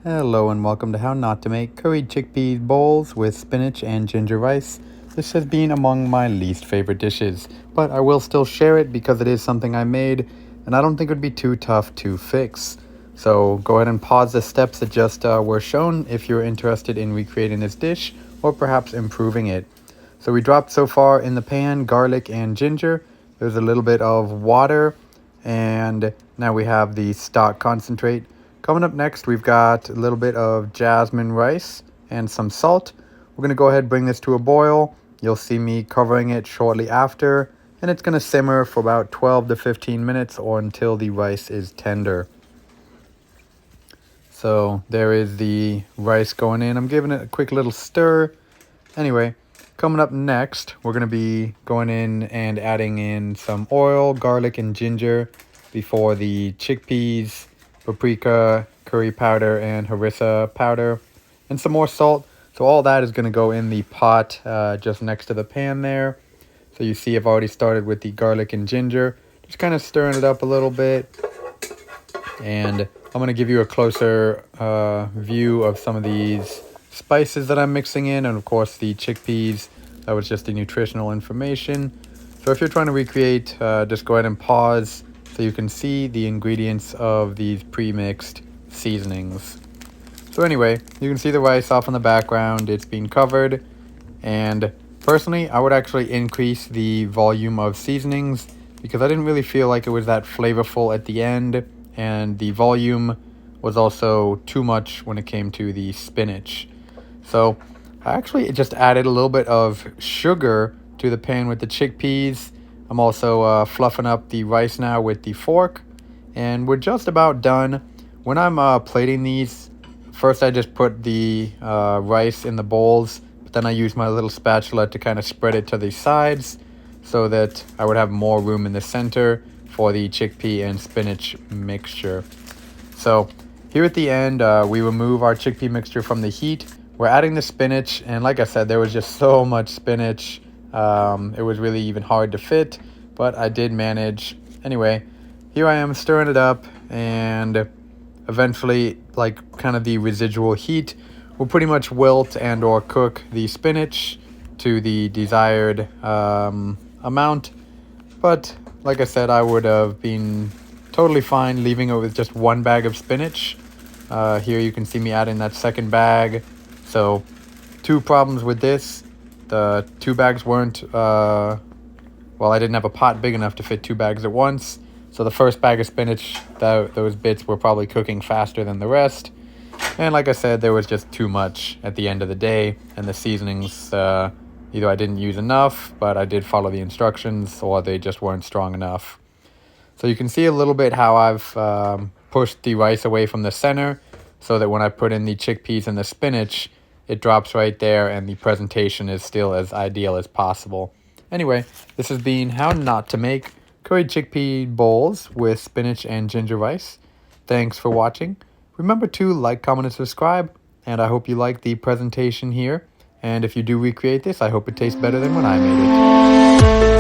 Hello and welcome to How Not to Make Curry Chickpeas Bowls with spinach and ginger rice. This has been among my least favorite dishes, but I will still share it because it is something I made and I don't think it would be too tough to fix. So go ahead and pause the steps that just were shown if you're interested in recreating this dish or perhaps improving it. So we dropped so far in the pan garlic and ginger. There's a little bit of water, and now we have the stock concentrate. Coming up next, we've got a little bit of jasmine rice and some salt. We're going to go ahead and bring this to a boil. You'll see me covering it shortly after, and it's going to simmer for about 12 to 15 minutes or until the rice is tender. So there is the rice going in. I'm giving it a quick little stir. Anyway, coming up next, we're going to be going in and adding in some oil, garlic, and ginger before the chickpeas, paprika, curry powder, and harissa powder, and some more salt. So all that is going to go in the pot just next to the pan there. So you see I've already started with the garlic and ginger, just kind of stirring it up a little bit. And I'm going to give you a closer view of some of these spices that I'm mixing in, and of course the chickpeas. That was just the nutritional information. So if you're trying to recreate, just go ahead and pause so you can see the ingredients of these pre-mixed seasonings. So anyway, you can see the rice off in the background. It's being covered, and personally I would actually increase the volume of seasonings because I didn't really feel like it was that flavorful at the end, and the volume was also too much when it came to the spinach. So I actually just added a little bit of sugar to the pan with the chickpeas. I'm also fluffing up the rice now with the fork, and we're just about done. When I'm plating these, first I just put the rice in the bowls, but then I use my little spatula to kind of spread it to the sides so that I would have more room in the center for the chickpea and spinach mixture. So here at the end, we remove our chickpea mixture from the heat. We're adding the spinach, and like I said, there was just so much spinach. It was really even hard to fit, but I did manage. Anyway, here I am stirring it up, and eventually, like kind of the residual heat will pretty much wilt and or cook the spinach to the desired amount. But like I said, I would have been totally fine leaving it with just one bag of spinach. Here you can see me adding that second bag. So two problems with this. The two bags weren't, I didn't have a pot big enough to fit two bags at once. So the first bag of spinach, those bits were probably cooking faster than the rest. And like I said, there was just too much at the end of the day. And the seasonings, either I didn't use enough, but I did follow the instructions, or they just weren't strong enough. So you can see a little bit how I've pushed the rice away from the center so that when I put in the chickpeas and the spinach, it drops right there and the presentation is still as ideal as possible. Anyway, this has been How Not to Make Curry Chickpea Bowls with Spinach and Ginger Rice. Thanks for watching. Remember to like, comment, and subscribe, and I hope you like the presentation here. And if you do recreate this, I hope it tastes better than when I made it.